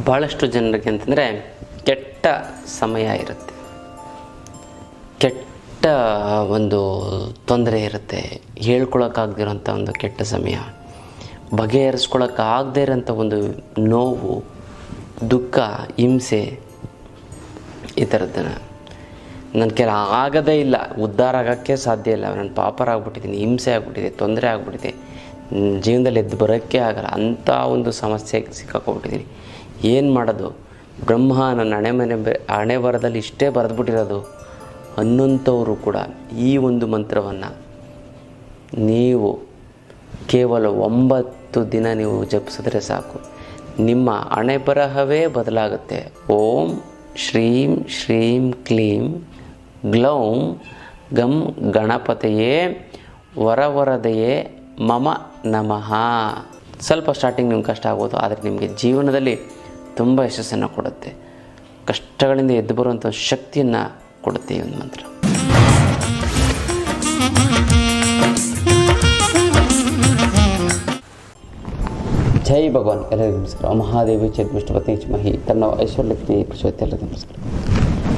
ಭಾಳಷ್ಟು ಜನರಿಗೆ ಅಂತಂದರೆ ಕೆಟ್ಟ ಸಮಯ ಇರುತ್ತೆ, ಕೆಟ್ಟ ಒಂದು ತೊಂದರೆ ಇರುತ್ತೆ, ಹೇಳ್ಕೊಳಕ್ಕಾಗದಿರೋಂಥ ಒಂದು ಕೆಟ್ಟ ಸಮಯ, ಬಗೆಹರಿಸ್ಕೊಳಕ್ಕಾಗದೇ ಇರೋಂಥ ಒಂದು ನೋವು, ದುಃಖ, ಹಿಂಸೆ, ಈ ಥರದ್ದನ್ನು ನನ್ನ ಕೆಲ ಆಗೋದೇ ಇಲ್ಲ, ಉದ್ಧಾರ ಆಗೋಕ್ಕೆ ಸಾಧ್ಯ ಇಲ್ಲ, ನಾನು ಪಾಪರ ಆಗ್ಬಿಟ್ಟಿದ್ದೀನಿ, ಹಿಂಸೆ ಆಗ್ಬಿಟ್ಟಿದೆ, ತೊಂದರೆ ಆಗ್ಬಿಟ್ಟಿದೆ, ಜೀವನದಲ್ಲಿ ಎದ್ದು ಬರೋಕ್ಕೆ ಆಗಲ್ಲ, ಅಂಥ ಒಂದು ಸಮಸ್ಯೆಗೆ ಸಿಕ್ಕಾಕೊಂಡ್ಬಿಟ್ಟಿದ್ದೀನಿ. ಏನು ಮಾಡೋದು? ಬ್ರಹ್ಮ ನನ್ನ ಹಣೆ ಬರದಲ್ಲಿ ಇಷ್ಟೇ ಬರೆದ್ಬಿಟ್ಟಿರೋದು ಅನ್ನೋಂಥವರು ಕೂಡ ಈ ಒಂದು ಮಂತ್ರವನ್ನು ನೀವು ಕೇವಲ 9 ದಿನ ನೀವು ಜಪಿಸಿದ್ರೆ ಸಾಕು, ನಿಮ್ಮ ಹಣೆ ಬರಹವೇ ಬದಲಾಗುತ್ತೆ. ಓಂ ಶ್ರೀಂ ಶ್ರೀಂ ಕ್ಲೀಂ ಗ್ಲೌಂ ಗಂ ಗಣಪತಿಯೇ ವರವರದೆಯೇ ಮಮ ನಮಃ. ಸ್ವಲ್ಪ ಸ್ಟಾರ್ಟಿಂಗ್ ನಿಮ್ಗೆ ಕಷ್ಟ ಆಗ್ಬೋದು, ಆದರೆ ನಿಮಗೆ ಜೀವನದಲ್ಲಿ ತುಂಬ ಯಶಸ್ಸನ್ನು ಕೊಡುತ್ತೆ, ಕಷ್ಟಗಳಿಂದ ಎದ್ದು ಬರುವಂಥ ಶಕ್ತಿಯನ್ನು ಕೊಡುತ್ತೆ ಈ ಒಂದು ಮಂತ್ರ. ಜೈ ಭಗವಾನ್. ಎಲ್ಲರಿಗೂ ನಮಸ್ಕಾರ. ಮಹಾದೇವಿ ಚೇದ್ಮಿಷ್ಟಪತಿ ಮಹಿ ತನ್ನ ಐಶ್ವರ್ಯಲಕ್ಷ್ಮಿ ಪ್ರಚೋದಿತ. ಎಲ್ಲರಿಗೂ ನಮಸ್ಕಾರ.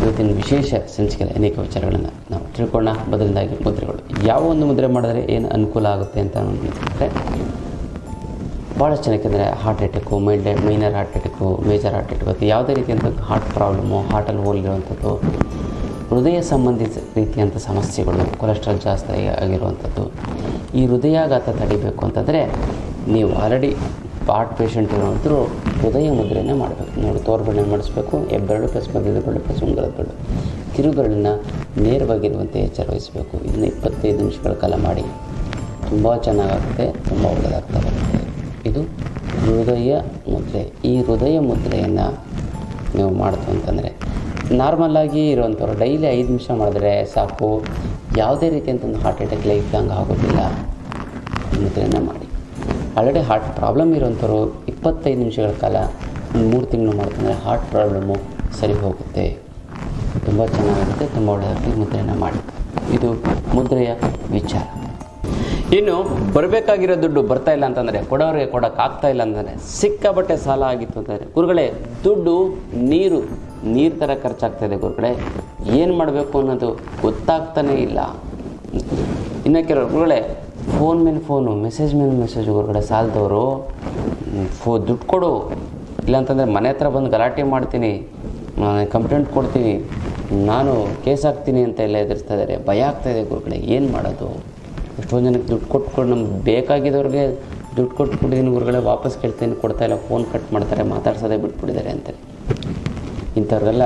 ಇವತ್ತಿನ ವಿಶೇಷ ಸಂಚಿಕೆಯಲ್ಲಿ ಅನೇಕ ವಿಚಾರಗಳನ್ನು ನಾವು ತಿಳ್ಕೊಳ್ಳೋಣ. ಬದಲಾಗಿ ಮುದ್ರೆಗಳು, ಯಾವ ಒಂದು ಮುದ್ರೆ ಮಾಡಿದ್ರೆ ಏನು ಅನುಕೂಲ ಆಗುತ್ತೆ ಅಂತ ನೋಡಿದ್ರೆ, ಭಾಳಷ್ಟು ಜನಕ್ಕೆ ಅಂದರೆ heart attack, minor heart attack, major heart attack, ಅಥವಾ ಯಾವುದೇ ರೀತಿಯಂಥ ಹಾರ್ಟ್ ಪ್ರಾಬ್ಲಮ್ಮು, ಹಾರ್ಟಲ್ಲಿ ಹೋಲಿರುವಂಥದ್ದು, ಹೃದಯ ಸಂಬಂಧಿತ ರೀತಿಯಂಥ ಸಮಸ್ಯೆಗಳು, ಕೊಲೆಸ್ಟ್ರಾಲ್ ಜಾಸ್ತಿ ಆಗಿರುವಂಥದ್ದು, ಈ ಹೃದಯಾಘಾತ ತಡಿಬೇಕು ಅಂತಂದರೆ ನೀವು ಆಲ್ರೆಡಿ ಹಾರ್ಟ್ ಪೇಷಂಟ್ ಇರೋವಂಥರು ಹೃದಯ ಮುದ್ರೆನೇ ಮಾಡಬೇಕು. ನೋಡಿ, ತೋರ್ಬೆರಳನ್ನು ಮಾಡಿಸ್ಬೇಕು, ಹೆಬ್ಬೆರಳು ಪ್ಲಸ್ ಮಧ್ಯದ ಬೆರಳು ಪ್ಲಸ್ ಉಂಗುರದ ಬೆರಳು, ಕಿರುಬೆರಳನ್ನು ನೇರವಾಗಿರುವಂತೆ ಎಚ್ಚರ ವಹಿಸಬೇಕು. ಇದನ್ನು 25 ನಿಮಿಷಗಳ ಕಾಲ ಮಾಡಿ, ತುಂಬ ಚೆನ್ನಾಗಾಗುತ್ತೆ, ತುಂಬ ಒಳ್ಳೆಯದಾಗ್ತಾ ಬರುತ್ತೆ. ಇದು ಹೃದಯ ಮುದ್ರೆ. ಈ ಹೃದಯ ಮುದ್ರೆಯನ್ನು ನೀವು ಮಾಡ್ತು ಅಂತಂದರೆ, ನಾರ್ಮಲಾಗಿ ಇರುವಂಥವ್ರು ಡೈಲಿ 5 ನಿಮಿಷ ಮಾಡಿದ್ರೆ ಸಾಕು, ಯಾವುದೇ ರೀತಿಯಂಥದ್ದು ಹಾರ್ಟ್ ಅಟ್ಯಾಕ್ ಲೈಫ್ ಲಾಂಗ್ ಆಗೋದಿಲ್ಲ. ಮುದ್ರೆಯನ್ನು ಮಾಡಿ. ಆಲ್ರೆಡಿ ಹಾರ್ಟ್ ಪ್ರಾಬ್ಲಮ್ ಇರೋಂಥವ್ರು 25 ನಿಮಿಷಗಳ ಕಾಲ 3 ತಿಂಗಳು ಮಾಡ್ತಂದರೆ ಹಾರ್ಟ್ ಪ್ರಾಬ್ಲಮ್ಮು ಸರಿ ಹೋಗುತ್ತೆ, ತುಂಬ ಚೆನ್ನಾಗಿರುತ್ತೆ, ತುಂಬ ಒಳ್ಳೆಯದಾಗುತ್ತೆ. ಮುದ್ರೆಯನ್ನು ಮಾಡಿ. ಇದು ಮುದ್ರೆಯ ವಿಚಾರ. ಇನ್ನು ಬರಬೇಕಾಗಿರೋ ದುಡ್ಡು ಬರ್ತಾ ಇಲ್ಲ ಅಂತಂದರೆ, ಕೊಡೋರಿಗೆ ಕೊಡೋಕ್ಕಾಗ್ತಾ ಇಲ್ಲ ಅಂತಂದರೆ, ಸಿಕ್ಕಾಬಟ್ಟೆ ಸಾಲ ಆಗಿತ್ತು ಅಂತಂದರೆ, ಗುರುಗಳೇ ದುಡ್ಡು ನೀರು ಥರ ಖರ್ಚಾಗ್ತಾಯಿದೆ ಗುರುಗಳೇ, ಏನು ಮಾಡಬೇಕು ಅನ್ನೋದು ಗೊತ್ತಾಗ್ತಾನೇ ಇಲ್ಲ. ಇನ್ನು ಕೆಲವರು ಗುರುಗಳೇ ಫೋನ್ ಮೇಲೆ ಫೋನು, ಮೆಸೇಜ್ ಮೇಲೆ ಮೆಸೇಜ್, ಗುರುಗಳೇ ಸಾಲದವರು ದುಡ್ಡು ಕೊಡು, ಇಲ್ಲಾಂತಂದರೆ ಮನೆ ಹತ್ರ ಬಂದು ಗಲಾಟೆ ಮಾಡ್ತೀನಿ, ಕಂಪ್ಲೇಂಟ್ ಕೊಡ್ತೀನಿ, ನಾನು ಕೇಸ್ ಹಾಕ್ತೀನಿ ಅಂತ ಎಲ್ಲ ಎದುರಿಸ್ತಾ ಇದ್ದಾರೆ. ಭಯ ಆಗ್ತಾಯಿದೆ ಗುರುಗಳೇ, ಏನು ಮಾಡೋದು? ಎಷ್ಟೊಂದು ಜನಕ್ಕೆ ದುಡ್ಡು ಕೊಟ್ಕೊಂಡು, ನಮ್ಗೆ ಬೇಕಾಗಿದ್ದವ್ರಿಗೆ ದುಡ್ಡು ಕೊಟ್ಬಿಟ್ಟಿದ್ದೀನಿ ಗುರುಗಳೇ, ವಾಪಸ್ ಕೇಳ್ತೀನಿ, ಕೊಡ್ತಾಯಿಲ್ಲ, ಫೋನ್ ಕಟ್ ಮಾಡ್ತಾರೆ, ಮಾತಾಡ್ಸೋದೇ ಬಿಟ್ಬಿಟ್ಟಿದ್ದಾರೆ ಅಂತಾರೆ. ಇಂಥವ್ರಿಗೆಲ್ಲ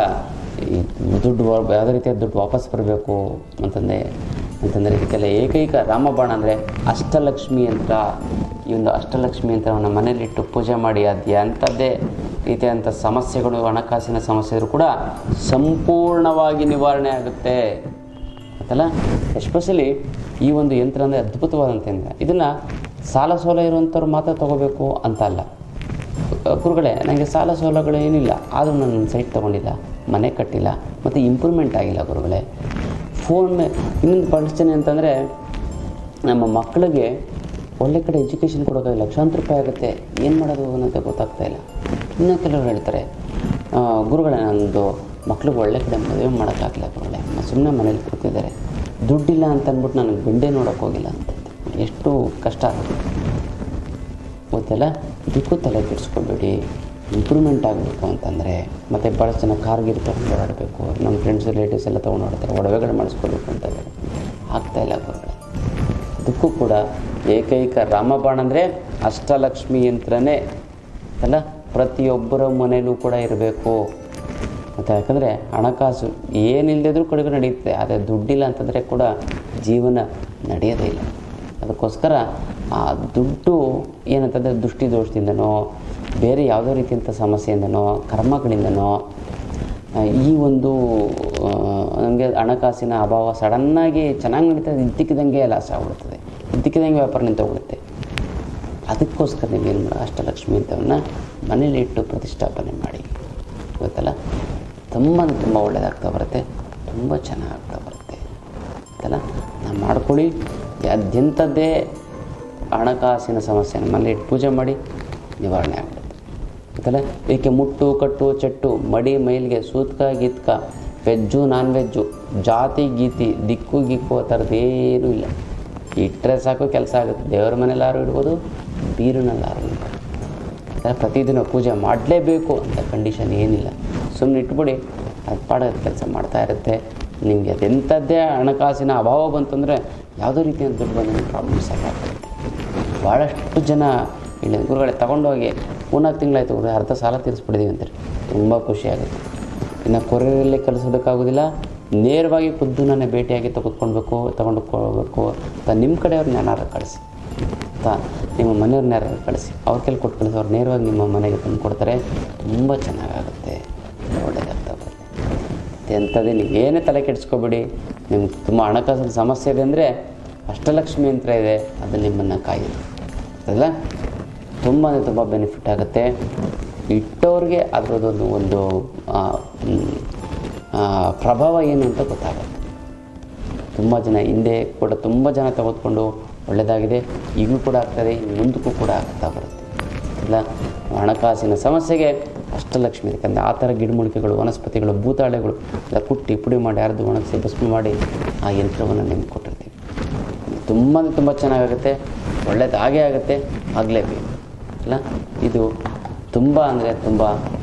ಈ ದುಡ್ಡು ಯಾವುದೇ ರೀತಿಯ ದುಡ್ಡು ವಾಪಸ್ ಬರಬೇಕು ಅಂತಂದರೆ ಇದಕ್ಕೆಲ್ಲ ಏಕೈಕ ರಾಮಬಾಣ ಅಂದರೆ ಅಷ್ಟಲಕ್ಷ್ಮಿ ಯಂತ್ರ. ಈ ಒಂದು ಅಷ್ಟಲಕ್ಷ್ಮಿ ಯಂತ್ರವನ್ನು ಮನೇಲಿಟ್ಟು ಪೂಜೆ ಮಾಡಿ, ಅದು ಎಂಥದ್ದೇ ರೀತಿಯಾದಂಥ ಸಮಸ್ಯೆಗಳು, ಹಣಕಾಸಿನ ಸಮಸ್ಯೆ ಇದ್ರೂ ಕೂಡ ಸಂಪೂರ್ಣವಾಗಿ ನಿವಾರಣೆ ಆಗುತ್ತೆ ಅಂತಲ್ಲ. ಎಸ್ಪೆಷಲಿ ಈ ಒಂದು ಯಂತ್ರ ಅಂದರೆ ಅದ್ಭುತವಾದಂಥ ಯಂತ್ರ. ಇದನ್ನು ಸಾಲ ಸೋಲ ಇರುವಂಥವ್ರು ಮಾತ್ರ ತೊಗೋಬೇಕು ಅಂತ ಅಲ್ಲ ಗುರುಗಳೇ. ನನಗೆ ಸಾಲ ಸೋಲಗಳು ಏನಿಲ್ಲ, ಆದರೂ ನಾನು ಸೈಟ್ ತೊಗೊಂಡಿಲ್ಲ, ಮನೆ ಕಟ್ಟಿಲ್ಲ, ಮತ್ತು ಇಂಪ್ರೂವ್ಮೆಂಟ್ ಆಗಿಲ್ಲ ಗುರುಗಳೇ. ಫೋನ್ ಇನ್ನೊಂದು ಬಳಸ್ತೀನಿ ಅಂತಂದರೆ, ನಮ್ಮ ಮಕ್ಕಳಿಗೆ ಒಳ್ಳೆ ಕಡೆ ಎಜುಕೇಷನ್ ಕೊಡೋಕೆ ಲಕ್ಷಾಂತರ ರೂಪಾಯಿ ಆಗುತ್ತೆ, ಏನು ಮಾಡೋದು ಅನ್ನೋದು ಗೊತ್ತಾಗ್ತಾ ಇಲ್ಲ. ಇನ್ನೂ ಕೆಲವರು ಹೇಳ್ತಾರೆ, ಗುರುಗಳೇ ನನ್ನದು ಮಕ್ಳಿಗೆ ಒಳ್ಳೆ ಕಡೆ ಮದುವೆ ಮಾಡೋಕ್ಕಾಗಲ್ಲ ಗುರುಗಳೇ, ಸುಮ್ಮನೆ ಮನೇಲಿ ಕೂತಿದ್ದಾರೆ, ದುಡ್ಡಿಲ್ಲ ಅಂತ ಅಂದ್ಬಿಟ್ಟು ನನಗೆ ಗಂಡೆ ನೋಡೋಕ್ಕೆ ಹೋಗಿಲ್ಲ ಅಂತ. ಎಷ್ಟು ಕಷ್ಟ ಗೊತ್ತಲ್ಲ. ಇದಕ್ಕೂ ತಲೆ ಕೆಡಿಸ್ಕೊಬೇಡಿ. ಇಂಪ್ರೂವ್ಮೆಂಟ್ ಆಗಬೇಕು ಅಂತಂದರೆ, ಮತ್ತು ಭಾಳಷ್ಟು ಜನ ಕಾರ್ಗಿರ್ ತೊಗೊಂಡು ಓಡಾಡಬೇಕು, ನಮ್ಮ ಫ್ರೆಂಡ್ಸ್ ರಿಲೇಟಿವ್ಸ್ ಎಲ್ಲ ತೊಗೊಂಡು ಓಡಾಡ್ತಾರೆ, ಒಡವೆಗಳು ಮಾಡಿಸ್ಕೋಬೇಕು ಅಂತಂದರೆ ಆಗ್ತಾಯಿಲ್ಲ ಗುರುಗಳೇ. ಅದಕ್ಕೂ ಕೂಡ ಏಕೈಕ ರಾಮಬಾಣ ಅಂದರೆ ಅಷ್ಟಲಕ್ಷ್ಮಿ ಯಂತ್ರನೇ ಅಲ್ಲ, ಪ್ರತಿಯೊಬ್ಬರ ಮನೆಯಲ್ಲೂ ಕೂಡ ಇರಬೇಕು. ಮತ್ತು ಯಾಕಂದರೆ ಹಣಕಾಸು ಏನಿಲ್ಲದಿದ್ರೂ ಕಡೆಗೂ ನಡೆಯುತ್ತೆ, ಆದರೆ ದುಡ್ಡಿಲ್ಲ ಅಂತಂದರೆ ಕೂಡ ಜೀವನ ನಡೆಯೋದೇ ಇಲ್ಲ. ಅದಕ್ಕೋಸ್ಕರ ಆ ದುಡ್ಡು ಏನಂತಂದರೆ ದೃಷ್ಟಿ ದೋಷದಿಂದನೋ, ಬೇರೆ ಯಾವುದೋ ರೀತಿಯಂಥ ಸಮಸ್ಯೆಯಿಂದನೋ, ಕರ್ಮಗಳಿಂದನೋ, ಈ ಒಂದು ನಮಗೆ ಹಣಕಾಸಿನ ಅಭಾವ ಸಡನ್ನಾಗಿ ಚೆನ್ನಾಗಿ ನಡೀತದೆ, ಇದ್ದಕ್ಕಿದ್ದಂಗೆ ಲಾಸ್ ಆಗಿಬಿಡ್ತದೆ, ಇದ್ದಕ್ಕಿದ್ದಂಗೆ ವ್ಯಾಪಾರ ನಿಂತೋಗ್ಬಿಡುತ್ತೆ. ಅದಕ್ಕೋಸ್ಕರ ನೀವೇನು ಮಾಡಿ, ಅಷ್ಟಲಕ್ಷ್ಮಿ ಅಂತವನ್ನ ಮನೇಲಿ ಇಟ್ಟು ಪ್ರತಿಷ್ಠಾಪನೆ ಮಾಡಿ. ಗೊತ್ತಲ್ಲ, ತುಂಬ ಒಳ್ಳೆಯದಾಗ್ತಾ ಬರುತ್ತೆ, ತುಂಬ ಚೆನ್ನಾಗ್ತಾ ಬರುತ್ತೆ ಗೊತ್ತಲ್ಲ. ನಾವು ಮಾಡ್ಕೊಳ್ಳಿ. ಅದೆಂಥದ್ದೇ ಹಣಕಾಸಿನ ಸಮಸ್ಯೆನ ಮನೇಲಿ ಇಟ್ಟು ಪೂಜೆ ಮಾಡಿ ನಿವಾರಣೆ ಆಗ್ಬಿಡುತ್ತೆ. ಅಂತಲ್ಲ ಏಕೆ ಮುಟ್ಟು ಕಟ್ಟು ಚಟ್ಟು ಮಡಿ ಮೈಲಿಗೆ ಸೂತ್ಕ ಗೀತ್ಕ ವೆಜ್ಜು ನಾನ್ ವೆಜ್ಜು ಜಾತಿ ಗೀತಿ ದಿಕ್ಕು ಗಿಕ್ಕು ಆ ಥರದ್ದು ಏನೂ ಇಲ್ಲ. ಇಟ್ಟರೆ ಸಾಕು ಕೆಲಸ ಆಗುತ್ತೆ. ದೇವರ ಮನೆಯಲ್ಲಾರು ಇಡ್ಬೋದು, ಬೀರಿನಲ್ಲಾರು ಇಡ್ಬೋದು. ಪ್ರತಿದಿನ ಪೂಜೆ ಮಾಡಲೇಬೇಕು ಅಂತ ಕಂಡೀಷನ್ ಏನಿಲ್ಲ. ಸುಮ್ಮನೆ ಇಟ್ಬಿಡಿ, ಅದು ಪಾಡೋದು ಕೆಲಸ ಮಾಡ್ತಾ ಇರುತ್ತೆ. ನಿಮಗೆ ಅದೆಂಥದ್ದೇ ಹಣಕಾಸಿನ ಅಭಾವ ಬಂತಂದರೆ ಯಾವುದೋ ರೀತಿಯ ದುಡ್ಡು ಬಂದರೆ ಪ್ರಾಬ್ಲಮ್ಸ್ ಆಗುತ್ತೆ. ಭಾಳಷ್ಟು ಜನ ಇಲ್ಲಿ ಗುರುಗಳೇ ತೊಗೊಂಡೋಗಿ 3-4 ತಿಂಗಳಾಯ್ತು ಗುರು, ಅರ್ಧ ಸಾಲ ತೀರಿಸ್ಬಿಟ್ಟಿದ್ದೀವಿ ಅಂತಾರೆ. ತುಂಬ ಖುಷಿಯಾಗುತ್ತೆ. ಇನ್ನು ಕೊರಿಯರಲ್ಲಿ ಕಳಿಸೋದಕ್ಕಾಗೋದಿಲ್ಲ, ನೇರವಾಗಿ ಖುದ್ದು ನನ್ನ ಭೇಟಿಯಾಗಿ ತೊಗೊಂಡು ಹೋಗಬೇಕು. ಅಥವಾ ನಿಮ್ಮ ಕಡೆಯವ್ರನ್ನ ಯಾರು ಕಳಿಸಿ, ಅಥವಾ ನಿಮ್ಮ ಮನೆಯವ್ರನ್ನ ಯಾರು ಕಳಿಸಿ, ಅವ್ರ ಕೈಲಿ ಕೊಟ್ಟು ಕಳಿಸಿ, ಅವ್ರು ನೇರವಾಗಿ ನಿಮ್ಮ ಮನೆಗೆ ತಂದು ಕೊಡ್ತಾರೆ. ತುಂಬ ಚೆನ್ನಾಗಾಗುತ್ತೆ, ಒಳ್ಳೆಯದಾಗ್ತಾ ಬರುತ್ತೆ. ಎಂಥದ್ದೇ ನೀವು ಏನೇ ತಲೆ ಕೆಡಿಸ್ಕೊಬೇಡಿ. ನಿಮ್ಗೆ ತುಂಬ ಹಣಕಾಸಿನ ಸಮಸ್ಯೆ ಇದೆ ಅಂದರೆ ಅಷ್ಟಲಕ್ಷ್ಮಿ ಯಂತ್ರ ಇದೆ, ಅದು ನಿಮ್ಮನ್ನು ಕಾಯಿದೆ ಅಲ್ಲ. ತುಂಬ ಅಂದರೆ ತುಂಬ ಬೆನಿಫಿಟ್ ಆಗುತ್ತೆ. ಇಟ್ಟವ್ರಿಗೆ ಅದರದ್ದೊಂದು ಒಂದು ಪ್ರಭಾವ ಏನು ಅಂತ ಗೊತ್ತಾಗುತ್ತೆ. ತುಂಬ ಜನ ಹಿಂದೆ ಕೂಡ ತುಂಬ ಜನ ತೆಗೆದುಕೊಂಡು ಒಳ್ಳೆಯದಾಗಿದೆ, ಈಗಲೂ ಕೂಡ ಆಗ್ತದೆ, ಮುಂದಕ್ಕೂ ಕೂಡ ಆಗ್ತಾ ಬರುತ್ತೆ ಇಲ್ಲ. ಹಣಕಾಸಿನ ಸಮಸ್ಯೆಗೆ ಅಷ್ಟಲಕ್ಷ್ಮಿ, ಯಾಕಂದರೆ ಆ ಥರ ಗಿಡಮೂಲಿಕೆಗಳು, ವನಸ್ಪತಿಗಳು, ಭೂತಾಳೆಗಳು ಎಲ್ಲ ಕುಟ್ಟಿ ಪುಡಿ ಮಾಡಿ ಅರ್ದು ಒಣಗಿಸಿ ಭಸ್ಮ ಮಾಡಿ ಆ ಯಂತ್ರವನ್ನು ನಿಮ್ಗೆ ಕೊಟ್ಟಿರ್ತೀವಿ. ತುಂಬ ಚೆನ್ನಾಗಾಗುತ್ತೆ, ಒಳ್ಳೆಯದಾಗೇ ಆಗುತ್ತೆ, ಆಗಲೇಬೇಕು ಅಲ್ಲ. ಇದು ತುಂಬ ಅಂದರೆ ತುಂಬ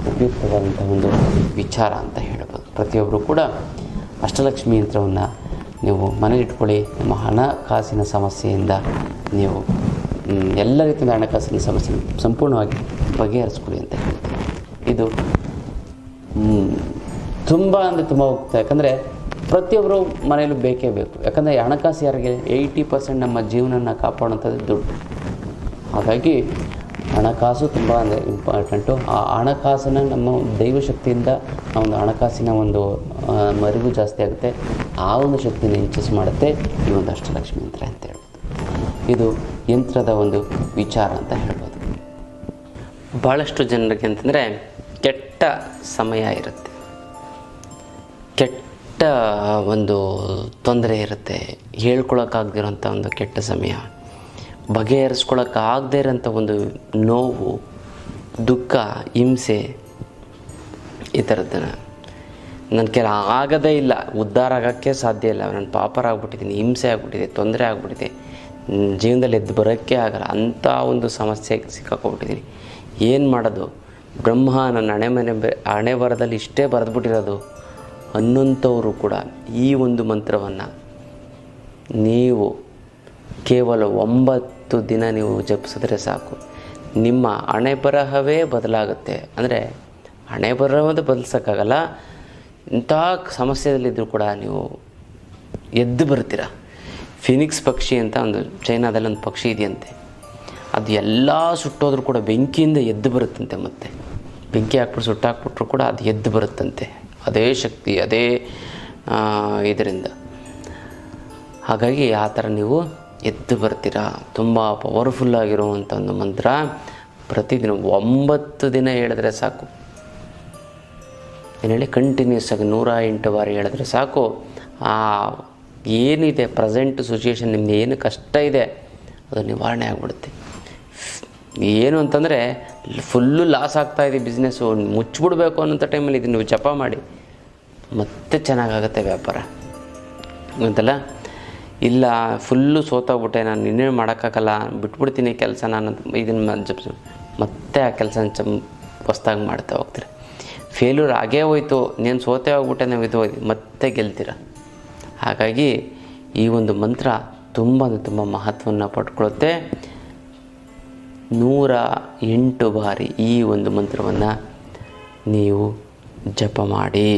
ಉಪಯುಕ್ತವಾದಂಥ ಒಂದು ವಿಚಾರ ಅಂತ ಹೇಳ್ಬೋದು. ಪ್ರತಿಯೊಬ್ಬರು ಕೂಡ ಅಷ್ಟಲಕ್ಷ್ಮಿ ಯಂತ್ರವನ್ನು ನೀವು ಮನೇಲಿಟ್ಕೊಳ್ಳಿ. ನಿಮ್ಮ ಹಣಕಾಸಿನ ಸಮಸ್ಯೆಯಿಂದ ನೀವು ಎಲ್ಲ ರೀತಿಯ ಹಣಕಾಸಿನ ಸಮಸ್ಯೆ ಸಂಪೂರ್ಣವಾಗಿ ಬಗೆಹರಿಸ್ಕೊಳ್ಳಿ ಅಂತ ಹೇಳ್ತೀನಿ. ಇದು ತುಂಬ ಅಂದರೆ ತುಂಬ ಉಪಯುಕ್ತ. ಯಾಕಂದರೆ ಪ್ರತಿಯೊಬ್ಬರು ಮನೆಯಲ್ಲೂ ಬೇಕೇ ಬೇಕು. ಯಾಕಂದರೆ ಹಣಕಾಸು ಯಾರಿಗೆ 80% ನಮ್ಮ ಜೀವನನ ಕಾಪಾಡುವಂಥದ್ದು ದುಡ್ಡು. ಹಾಗಾಗಿ ಹಣಕಾಸು ತುಂಬ ಅಂದರೆ ಇಂಪಾರ್ಟೆಂಟು. ಆ ಹಣಕಾಸನ್ನು ನಮ್ಮ ದೈವಶಕ್ತಿಯಿಂದ ಒಂದು ಹಣಕಾಸಿನ ಒಂದು ಅರಿವು ಜಾಸ್ತಿ ಆಗುತ್ತೆ. ಆ ಒಂದು ಶಕ್ತಿನ ಹೆಚ್ಚಿಸಿ ಮಾಡುತ್ತೆ ಈ ಒಂದು ಅಷ್ಟಲಕ್ಷ್ಮಿ ಯಂತ್ರ ಅಂತ ಹೇಳ್ಬೋದು. ಇದು ಯಂತ್ರದ ಒಂದು ವಿಚಾರ ಅಂತ ಹೇಳ್ಬೋದು. ಭಾಳಷ್ಟು ಜನರಿಗೆ ಅಂತಂದರೆ ಕೆಟ್ಟ ಸಮಯ ಇರುತ್ತೆ, ಕೆಟ್ಟ ಒಂದು ತೊಂದರೆ ಇರುತ್ತೆ, ಹೇಳ್ಕೊಳಕ್ಕಾಗದಿರೋಂಥ ಒಂದು ಕೆಟ್ಟ ಸಮಯ, ಬಗೆಹರಿಸ್ಕೊಳಕ್ಕಾಗದೇ ಇರೋಂಥ ಒಂದು ನೋವು, ದುಃಖ, ಹಿಂಸೆ, ಈ ಥರದ್ದನ್ನು ನನ್ನ ಕೆಲ ಆಗೋದೇ ಇಲ್ಲ, ಉದ್ಧಾರ ಆಗೋಕ್ಕೆ ಸಾಧ್ಯ ಇಲ್ಲ, ನಾನು ಪಾಪರಾಗ್ಬಿಟ್ಟಿದ್ದೀನಿ, ಹಿಂಸೆ ಆಗ್ಬಿಟ್ಟಿದೆ, ತೊಂದರೆ ಆಗ್ಬಿಟ್ಟಿದೆ, ಜೀವನದಲ್ಲಿ ಎದ್ದು ಬರೋಕ್ಕೆ ಆಗಲ್ಲ, ಅಂಥ ಒಂದು ಸಮಸ್ಯೆಗೆ ಸಿಕ್ಕಾಕೊಬಿಟ್ಟಿದ್ದೀನಿ. ಏನು ಮಾಡೋದು? ಬ್ರಹ್ಮ ನನ್ನ ಹಣೆ ಬರದಲ್ಲಿ ಇಷ್ಟೇ ಬರೆದ್ಬಿಟ್ಟಿರೋದು ಅನ್ನೋಂಥವರು ಕೂಡ ಈ ಒಂದು ಮಂತ್ರವನ್ನು ನೀವು ಕೇವಲ 9 ದಿನ ನೀವು ಜಪಿಸಿದ್ರೆ ಸಾಕು, ನಿಮ್ಮ ಹಣೆ ಬರಹವೇ ಬದಲಾಗುತ್ತೆ. ಅಂದರೆ ಹಣೆ ಬರಹದ ಬದಲಿಸೋಕ್ಕಾಗಲ್ಲ, ಇಂಥ ಸಮಸ್ಯೆದಲ್ಲಿದ್ದರೂ ಕೂಡ ನೀವು ಎದ್ದು ಬರ್ತೀರ. ಫಿನಿಕ್ಸ್ ಪಕ್ಷಿ ಅಂತ ಒಂದು ಚೈನಾದಲ್ಲಿ ಒಂದು ಪಕ್ಷಿ ಇದೆಯಂತೆ, ಅದು ಎಲ್ಲ ಸುಟ್ಟೋದ್ರೂ ಕೂಡ ಬೆಂಕಿಯಿಂದ ಎದ್ದು ಬರುತ್ತಂತೆ. ಮತ್ತೆ ಬೆಂಕಿ ಹಾಕ್ಬಿಟ್ಟು ಸುಟ್ಟಾಕ್ಬಿಟ್ರು ಕೂಡ ಅದು ಎದ್ದು ಬರುತ್ತಂತೆ, ಅದೇ ಶಕ್ತಿ, ಅದೇ ಇದರಿಂದ. ಹಾಗಾಗಿ ಆ ಥರ ನೀವು ಎದ್ದು ಬರ್ತೀರಾ. ತುಂಬ ಪವರ್ಫುಲ್ಲಾಗಿರುವಂಥ ಒಂದು ಮಂತ್ರ. ಪ್ರತಿದಿನ 9 ದಿನ ಹೇಳಿದ್ರೆ ಸಾಕು. ಏನು ಹೇಳಿ, ಕಂಟಿನ್ಯೂಸ್ ಆಗಿ 108 ಬಾರಿ ಹೇಳಿದ್ರೆ ಸಾಕು. ಏನಿದೆ ಪ್ರೆಸೆಂಟ್ ಸಿಚುವೇಶನ್, ನಿಮ್ದು ಏನು ಕಷ್ಟ ಇದೆ ಅದು ನಿವಾರಣೆ ಆಗಿಬಿಡುತ್ತೆ. ಏನು ಅಂತಂದರೆ ಫುಲ್ಲು ಲಾಸ್ ಆಗ್ತಾಯಿದೆ ಬಿಸ್ನೆಸ್ಸು, ಮುಚ್ಚಿಬಿಡ್ಬೇಕು ಅನ್ನೋಂಥ ಟೈಮಲ್ಲಿ ಇದನ್ನು ನೀವು ಜಪ ಮಾಡಿ ಮತ್ತೆ ಚೆನ್ನಾಗಾಗುತ್ತೆ ವ್ಯಾಪಾರ ಅಂತಲ್ಲ. ಇಲ್ಲ ಫುಲ್ಲು ಸೋತೋಗ್ಬಿಟ್ಟೆ, ನಾನು ಇನ್ನೇನು ಮಾಡೋಕ್ಕಾಗಲ್ಲ, ಬಿಟ್ಬಿಡ್ತೀನಿ ಕೆಲಸ, ನಾನು ಇದನ್ನು ಜಪಿಸ್ ಮತ್ತೆ ಆ ಕೆಲಸ ಹೊಸ್ದಾಗಿ ಮಾಡ್ತಾ ಹೋಗ್ತೀರ. ಫೇಲ್ಯೂರ್ ಆಗೇ ಹೋಯ್ತು, ನೀನು ಸೋತೇ ಹೋಗ್ಬಿಟ್ಟೆ, ನಾವು ಇದು ಹೋಯ್ತು, ಮತ್ತೆ ಗೆಲ್ತೀರ. ಹಾಗಾಗಿ ಈ ಒಂದು ಮಂತ್ರ ತುಂಬ ತುಂಬ ಮಹತ್ವವನ್ನು ಪಡ್ಕೊಳ್ಳುತ್ತೆ. 108 ಬಾರಿ ಈ ಒಂದು ಮಂತ್ರವನ್ನು ನೀವು ಜಪ ಮಾಡಿ,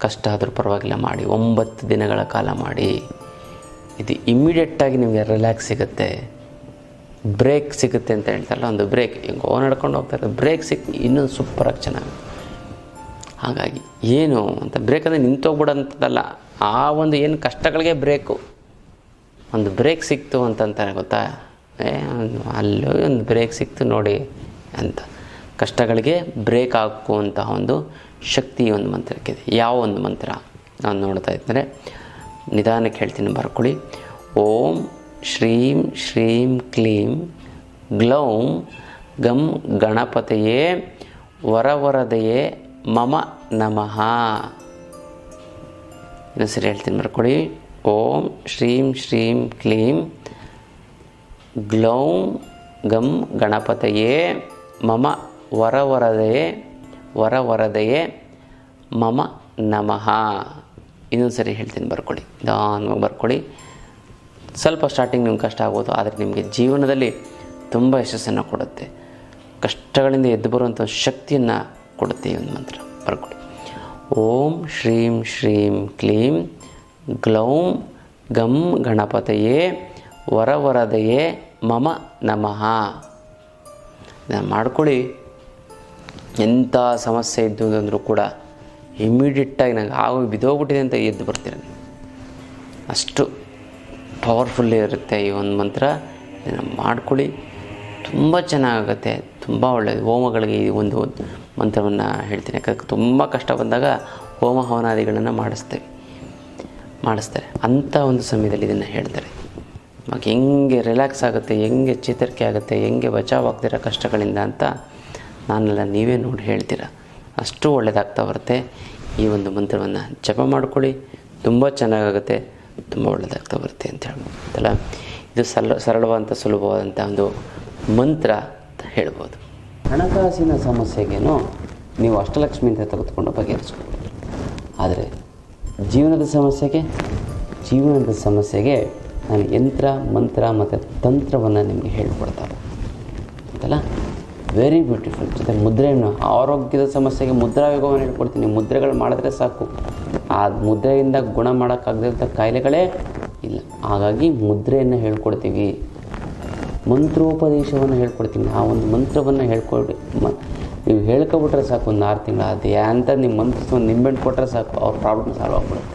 ಕಷ್ಟ ಆದರೂ ಪರವಾಗಿಲ್ಲ ಮಾಡಿ, 9 ದಿನಗಳ ಕಾಲ ಮಾಡಿ. ಇದು ಇಮ್ಮಿಡಿಯೇಟಾಗಿ ನಿಮಗೆ ರಿಲ್ಯಾಕ್ಸ್ ಸಿಗುತ್ತೆ, ಬ್ರೇಕ್ ಸಿಗುತ್ತೆ ಅಂತ ಹೇಳ್ತಾರಲ್ಲ, ಒಂದು ಬ್ರೇಕ್, ಹಿಂಗೆ ನಡ್ಕೊಂಡು ಹೋಗ್ತಾರೆ, ಬ್ರೇಕ್ ಇನ್ನೂ ಸೂಪರಾಗಿ ಚೆನ್ನಾಗಿ. ಹಾಗಾಗಿ ಏನು ಅಂತ ಬ್ರೇಕ್ ಅಂದರೆ ನಿಂತೋಗ್ಬಿಡೋಂಥದ್ದಲ್ಲ, ಆ ಒಂದು ಏನು ಕಷ್ಟಗಳಿಗೆ ಬ್ರೇಕು, ಒಂದು ಬ್ರೇಕ್ ಸಿಕ್ತು ಅಂತಂತಾರೆ ಗೊತ್ತಾ, ಅಲ್ಲೂ ಒಂದು ಬ್ರೇಕ್ ಸಿಕ್ತು ನೋಡಿ ಅಂತ. ಕಷ್ಟಗಳಿಗೆ ಬ್ರೇಕ್ ಹಾಕುವಂತಹ ಒಂದು ಶಕ್ತಿ ಒಂದು ಮಂತ್ರಕ್ಕಿದೆ. ಯಾವ ಒಂದು ಮಂತ್ರ ನಾನು ನೋಡ್ತಾ ಇದ್ದರೆ ನಿಧಾನಕ್ಕೆ ಹೇಳ್ತೀನಿ, ಬರ್ಕೊಳ್ಳಿ. ಓಂ ಶ್ರೀಂ ಶ್ರೀಂ ಕ್ಲೀಂ ಗ್ಲೌಂ ಗಂ ಗಣಪತಯೇ ವರವರದೆಯೇ ಮಮ ನಮಃ. ಇನ್ನೊಂದು ಸರಿ ಹೇಳ್ತೀನಿ, ಬರ್ಕೊಳ್ಳಿ. ಓಂ ಶ್ರೀಂ ಶ್ರೀಂ ಕ್ಲೀಂ ಗ್ಲೌಂ ಗಂ ಗಣಪತಯೇ ಮಮ ವರವರದೆಯೇ ಮಮ ನಮಃ. ಇನ್ನೊಂದು ಸರಿ ಹೇಳ್ತೀನಿ, ಬರ್ಕೊಳ್ಳಿ. ನಿಧಾನವಾಗಿ ಬರ್ಕೊಳ್ಳಿ. ಸ್ವಲ್ಪ ಸ್ಟಾರ್ಟಿಂಗ್ ನಿಮ್ಗೆ ಕಷ್ಟ ಆಗ್ಬೋದು, ಆದರೆ ನಿಮಗೆ ಜೀವನದಲ್ಲಿ ತುಂಬ ಯಶಸ್ಸನ್ನು ಕೊಡುತ್ತೆ. ಕಷ್ಟಗಳಿಂದ ಎದ್ದು ಬರುವಂಥ ಶಕ್ತಿಯನ್ನು ಕೊಡುತ್ತೆ ಈ ಒಂದು ಮಂತ್ರ. ಬರ್ಕೊಳ್ಳಿ. ಓಂ ಶ್ರೀಂ ಶ್ರೀಂ ಕ್ಲೀಂ ಗ್ಲೌಂ ಗಂ ಗಣಪತಯೇ ವರವರದೆಯೇ ಮಮ ನಮಃ. ಇದನ್ನು ಮಾಡ್ಕೊಳ್ಳಿ. ಎಂಥ ಸಮಸ್ಯೆ ಇದ್ದು ಅಂದರೂ ಕೂಡ ಇಮಿಡಿಯೇಟಾಗಿ ನಂಗೆ ಆಗೋಗಿ ಬಿದ್ದೋಗ್ಬಿಟ್ಟಿದೆ ಅಂತ ಎದ್ದು ಬರ್ತೀರ. ಅಷ್ಟು ಪವರ್ಫುಲ್ಲೇ ಇರುತ್ತೆ ಈ ಒಂದು ಮಂತ್ರ. ಇದನ್ನು ಮಾಡ್ಕೊಳ್ಳಿ, ತುಂಬ ಚೆನ್ನಾಗುತ್ತೆ, ತುಂಬ ಒಳ್ಳೆಯದು. ಹೋಮಗಳಿಗೆ ಈ ಒಂದು ಮಂತ್ರವನ್ನು ಹೇಳ್ತೀನಿ. ಯಾಕಂದರೆ ತುಂಬ ಕಷ್ಟ ಬಂದಾಗ ಹೋಮ ಹವನಾದಿಗಳನ್ನು ಮಾಡಿಸ್ತಾರೆ. ಅಂಥ ಒಂದು ಸಮಯದಲ್ಲಿ ಇದನ್ನು ಹೇಳ್ತಾರೆ. ಇವಾಗ ಹೆಂಗೆ ರಿಲ್ಯಾಕ್ಸ್ ಆಗುತ್ತೆ, ಹೆಂಗೆ ಚೇತರಿಕೆ ಆಗುತ್ತೆ, ಹೆಂಗೆ ಬಚಾವಾಗ್ತೀರ ಕಷ್ಟಗಳಿಂದ ಅಂತ ನಾನೆಲ್ಲ ನೀವೇ ನೋಡಿ ಹೇಳ್ತೀರ. ಅಷ್ಟು ಒಳ್ಳೆಯದಾಗ್ತಾ ಬರುತ್ತೆ. ಈ ಒಂದು ಮಂತ್ರವನ್ನು ಜಪ ಮಾಡ್ಕೊಳ್ಳಿ, ತುಂಬ ಚೆನ್ನಾಗಾಗುತ್ತೆ, ತುಂಬ ಒಳ್ಳೆಯದಾಗ್ತಾ ಬರುತ್ತೆ ಅಂತ ಹೇಳ್ಬೋದಲ್ಲ. ಇದು ಸರಳವಾದಂಥ ಸುಲಭವಾದಂಥ ಒಂದು ಮಂತ್ರ ಅಂತ ಹೇಳ್ಬೋದು. ಹಣಕಾಸಿನ ಸಮಸ್ಯೆಗೇನು ನೀವು ಅಷ್ಟಲಕ್ಷ್ಮಿಯಿಂದ ತೆಗೆದುಕೊಂಡು ಬಗೆಹರಿಸ್ಬೋದು. ಆದರೆ ಜೀವನದ ಸಮಸ್ಯೆಗೆ ನಾನು ಯಂತ್ರ ಮಂತ್ರ ಮತ್ತು ತಂತ್ರವನ್ನು ನಿಮಗೆ ಹೇಳ್ಕೊಡ್ತಾರೆ ಅಂತಲ್ಲ. Very beautiful. ಜೊತೆ ಮುದ್ರೆಯನ್ನು, ಆರೋಗ್ಯದ ಸಮಸ್ಯೆಗೆ ಮುದ್ರಾ ಯೋಗವನ್ನು ಹೇಳ್ಕೊಡ್ತೀನಿ. ಮುದ್ರೆಗಳು ಮಾಡಿದ್ರೆ ಸಾಕು, ಆ ಮುದ್ರೆಯಿಂದ ಗುಣ ಮಾಡೋಕ್ಕಾಗದಂಥ ಕಾಯಿಲೆಗಳೇ ಇಲ್ಲ. ಹಾಗಾಗಿ ಮುದ್ರೆಯನ್ನು ಹೇಳ್ಕೊಡ್ತೀವಿ, ಮಂತ್ರೋಪದೇಶವನ್ನು ಹೇಳ್ಕೊಡ್ತೀನಿ. ಆ ಒಂದು ಮಂತ್ರವನ್ನು ನೀವು ಹೇಳ್ಕೊಬಿಟ್ರೆ ಸಾಕು, ಒಂದು 6 ತಿಂಗಳು ಅದೇ ಅಂತ ನಿಮ್ಮ ಮಂತ್ರ ನಿಂಬೆಣ್ಣು ಕೊಟ್ಟರೆ ಸಾಕು, ಅವ್ರ ಪ್ರಾಬ್ಲಮ್ ಸಾಲ್ವ್ ಆಗ್ಬಿಡುತ್ತೆ.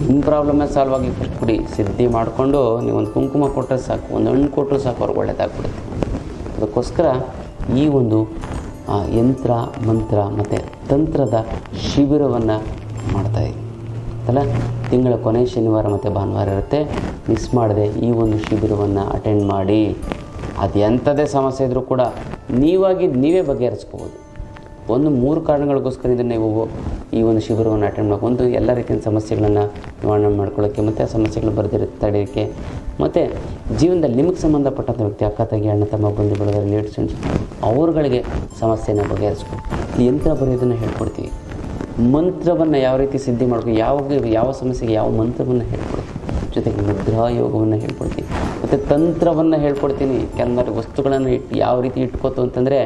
ನಿಮ್ಮ ಪ್ರಾಬ್ಲಮ್ಮೇ ಸಾಲ್ವ್ ಆಗಲಿ ಫಸ್ಟ್ ಬಿಡಿ. ಸಿದ್ಧಿ ಮಾಡಿಕೊಂಡು ನೀವು ಒಂದು ಕುಂಕುಮ ಕೊಟ್ಟರೆ ಸಾಕು, ಒಂದು ಹಣ್ಣು ಕೊಟ್ಟರು ಸಾಕು, ಅವ್ರಿಗೆ ಒಳ್ಳೆಯದಾಗ್ಬಿಡುತ್ತೆ. ಅದಕ್ಕೋಸ್ಕರ ಈ ಒಂದು ಯಂತ್ರ ಮಂತ್ರ ಮತ್ತು ತಂತ್ರದ ಶಿಬಿರವನ್ನು ಮಾಡ್ತಾಯಿದ್ದೀನಿ ಅಲ್ಲ. ತಿಂಗಳ ಕೊನೆ ಶನಿವಾರ ಮತ್ತು ಭಾನುವಾರ ಇರುತ್ತೆ. ಮಿಸ್ ಮಾಡದೆ ಈ ಒಂದು ಶಿಬಿರವನ್ನು ಅಟೆಂಡ್ ಮಾಡಿ. ಅದು ಎಂಥದೇ ಸಮಸ್ಯೆ ಇದ್ದರೂ ಕೂಡ ನೀವೇ ಬಗೆಹರಿಸ್ಕೋಬೋದು. 3 ಕಾರಣಗಳಿಗೋಸ್ಕರ ಇದನ್ನು ನೀವು ಈ ಒಂದು ಶಿಬಿರವನ್ನು ಅಟೆಂಡ್ ಮಾಡಬೇಕು. ಒಂದು, ಎಲ್ಲ ರೀತಿಯ ಸಮಸ್ಯೆಗಳನ್ನು ನಿವಾರಣೆ ಮಾಡ್ಕೊಳ್ಳೋಕ್ಕೆ ಮತ್ತು ಆ ಸಮಸ್ಯೆಗಳು ಬರೆದಿರುತ್ತೆ ತಡೆಯೋಕ್ಕೆ, ಮತ್ತು ಜೀವನದಲ್ಲಿ ನಿಮಗೆ ಸಂಬಂಧಪಟ್ಟಂಥ ವ್ಯಕ್ತಿ, ಅಕ್ಕ ತಂಗಿ, ಅಣ್ಣ ತಮ್ಮ, ಬಂಧು ಬಳಗ, ರಿಲೇಟಿವ್ಸ್, ಅವ್ರುಗಳಿಗೆ ಸಮಸ್ಯೆಯನ್ನು ಬಗೆಹರಿಸ್ಕೊಂಡು ಈ ಯಂತ್ರ ಬರೆಯೋದನ್ನು ಹೇಳ್ಕೊಡ್ತೀವಿ. ಮಂತ್ರವನ್ನು ಯಾವ ರೀತಿ ಸಿದ್ಧಿ ಮಾಡ್ಕೊಂಡು ಯಾವ ಸಮಸ್ಯೆಗೆ ಯಾವ ಮಂತ್ರವನ್ನು ಹೇಳ್ಕೊಡ್ತೀವಿ. ಜೊತೆಗೆ ಮುದ್ರಾ ಯೋಗವನ್ನು ಹೇಳ್ಕೊಡ್ತೀನಿ ಮತ್ತು ತಂತ್ರವನ್ನು ಹೇಳ್ಕೊಡ್ತೀನಿ. ಕೆಲವೊಂದು ವಸ್ತುಗಳನ್ನು ಯಾವ ರೀತಿ ಇಟ್ಕೋತು ಅಂತಂದರೆ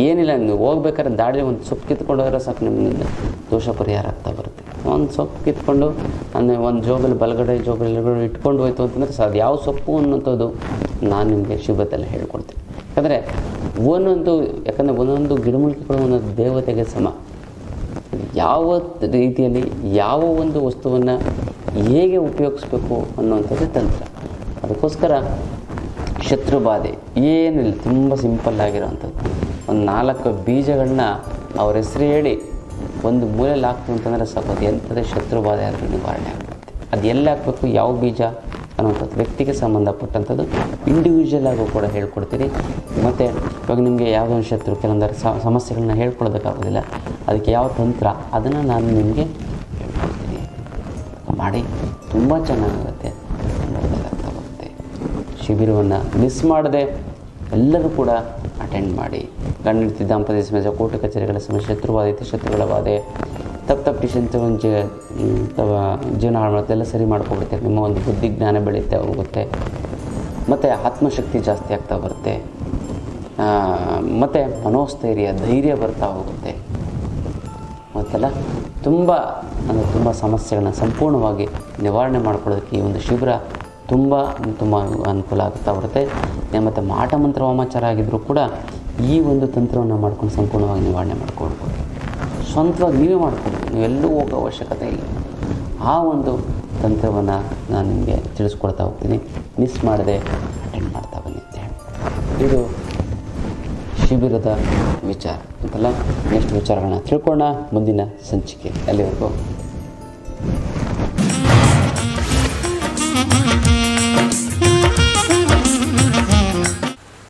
ಏನಿಲ್ಲ, ನೀವು ಹೋಗ್ಬೇಕಾದ್ರೆ ದಾಡಿ ಒಂದು ಸೊಪ್ಪು ಕಿತ್ಕೊಂಡು ಹೋದ್ರೆ ಸಾಕು, ನಿಮ್ಮಿಂದ ದೋಷ ಪರಿಹಾರ ಆಗ್ತಾ ಬರುತ್ತೆ. ಒಂದು ಸೊಪ್ಪು ಕಿತ್ಕೊಂಡು ಒಂದು ಜೋಬಲ್ಲಿ ಬಲಗಡೆ ಜೋಬಲ್ಲಿ ಇಟ್ಕೊಂಡು ಹೋಯ್ತು ಅಂತಂದರೆ ಅದು ಯಾವ ಸೊಪ್ಪು ಅನ್ನೋಂಥದ್ದು ನಾನು ನಿಮಗೆ ಶಿಬಿರದಲ್ಲಿ ಹೇಳ್ಕೊಡ್ತೀನಿ. ಯಾಕಂದರೆ ಒಂದೊಂದು ಗಿಡಮೂಲಿಕೆಗಳು ಒಂದೊಂದು ದೇವತೆಗೆ ಸಮ. ಯಾವ ರೀತಿಯಲ್ಲಿ ಯಾವ ಒಂದು ವಸ್ತುವನ್ನು ಹೇಗೆ ಉಪಯೋಗಿಸ್ಬೇಕು ಅನ್ನುವಂಥದ್ದು ತಂತ್ರ. ಅದಕ್ಕೋಸ್ಕರ ಶತ್ರುಬಾಧೆ ಏನಿಲ್ಲ, ತುಂಬ ಸಿಂಪಲ್ ಆಗಿರೋವಂಥದ್ದು. ಒಂದು 4 ಬೀಜಗಳನ್ನ ಅವ್ರ ಹೆಸರು ಹೇಳಿ ಒಂದು ಮೂಲೆಯಲ್ಲಿ ಹಾಕ್ತು ಅಂತಂದರೆ ಸಾಕು, ಅದು ಎಂಥದೇ ಶತ್ರುಬಾಧೆ ಆದರೂ ನಿವಾರಣೆ ಆಗುತ್ತೆ. ಅದು ಎಲ್ಲಿ ಹಾಕಬೇಕು, ಯಾವ ಬೀಜ ಅನ್ನೋಂಥದ್ದು ವ್ಯಕ್ತಿಗೆ ಸಂಬಂಧಪಟ್ಟಂಥದ್ದು ಇಂಡಿವಿಜುವಲ್ ಆಗು ಕೂಡ ಹೇಳ್ಕೊಡ್ತೀನಿ. ಮತ್ತು ಇವಾಗ ನಿಮಗೆ ಯಾವುದೋ ಒಂದು ಶತ್ರು ಕೆಲವೊಂದು ಸಮಸ್ಯೆಗಳನ್ನ ಹೇಳ್ಕೊಡೋದಕ್ಕಾಗೋದಿಲ್ಲ, ಅದಕ್ಕೆ ಯಾವ ತಂತ್ರ ಅದನ್ನು ನಾನು ನಿಮಗೆ ಹೇಳ್ಕೊಡ್ತೀನಿ. ಮಾಡಿ, ತುಂಬ ಚೆನ್ನಾಗಾಗುತ್ತೆ, ಒಳ್ಳೆಯದಾಗ್ತಾ ಬರುತ್ತೆ. ಶಿಬಿರವನ್ನು ಮಿಸ್ ಮಾಡದೆ ಎಲ್ಲರೂ ಕೂಡ ಅಟೆಂಡ್ ಮಾಡಿ. ಗಂಡ ಹೆಂಡತಿ ದಾಂಪತ್ಯ ಸಮಸ್ಯೆ, ಕೋರ್ಟ್ ಕಚೇರಿಗಳ ಸಮಸ್ಯೆ, ಶತ್ರುಗಳ ಬಾಧೆ, ತಪ್ಪು ಜೀವನ ಹಾಳು ಮಾಡುತ್ತೆ, ಎಲ್ಲ ಸರಿ ಮಾಡ್ಕೊಬಿಡುತ್ತೆ. ನಿಮ್ಮ ಒಂದು ಬುದ್ಧಿ ಜ್ಞಾನ ಬೆಳೀತಾ ಹೋಗುತ್ತೆ, ಮತ್ತು ಆತ್ಮಶಕ್ತಿ ಜಾಸ್ತಿ ಆಗ್ತಾ ಬರುತ್ತೆ, ಮತ್ತು ಮನೋಸ್ಥೈರ್ಯ ಧೈರ್ಯ ಬರ್ತಾ ಹೋಗುತ್ತೆ. ಮತ್ತೆಲ್ಲ ತುಂಬ ಸಮಸ್ಯೆಗಳನ್ನ ಸಂಪೂರ್ಣವಾಗಿ ನಿವಾರಣೆ ಮಾಡ್ಕೊಳ್ಳೋದಕ್ಕೆ ಈ ಒಂದು ಶಿಬಿರ ತುಂಬ ಅನುಕೂಲ ಆಗ್ತಾ ಬರುತ್ತೆ. ಮತ್ತು ಮಾಟ ಮಂತ್ರ ವಾಮಾಚಾರ ಆಗಿದ್ದರೂ ಕೂಡ ಈ ಒಂದು ತಂತ್ರವನ್ನು ಮಾಡ್ಕೊಂಡು ಸಂಪೂರ್ಣವಾಗಿ ನಿವಾರಣೆ ಮಾಡ್ಕೊಳ್ಬೋದು. ಸ್ವಂತವಾಗಿ ನೀವೇ ಮಾಡ್ಕೊಬೋದು, ನೀವೆಲ್ಲೂ ಹೋಗೋ ಅವಶ್ಯಕತೆ ಇಲ್ಲ. ಆ ಒಂದು ತಂತ್ರವನ್ನು ನಾನು ನಿಮಗೆ ತಿಳಿಸ್ಕೊಡ್ತಾ ಹೋಗ್ತೀನಿ. ಮಿಸ್ ಮಾಡದೆ ಅಟೆಂಡ್ ಮಾಡ್ತಾ ಬನ್ನಿ ಅಂತ ಹೇಳಿ ಇದು ಶಿಬಿರದ ವಿಚಾರ ಅಂತಲ್ಲ. ನೆಕ್ಸ್ಟ್ ವಿಚಾರಗಳನ್ನ ತಿಳ್ಕೊಳ್ಳೋಣ ಮುಂದಿನ ಸಂಚಿಕೆ. ಅಲ್ಲಿವರೆಗೂ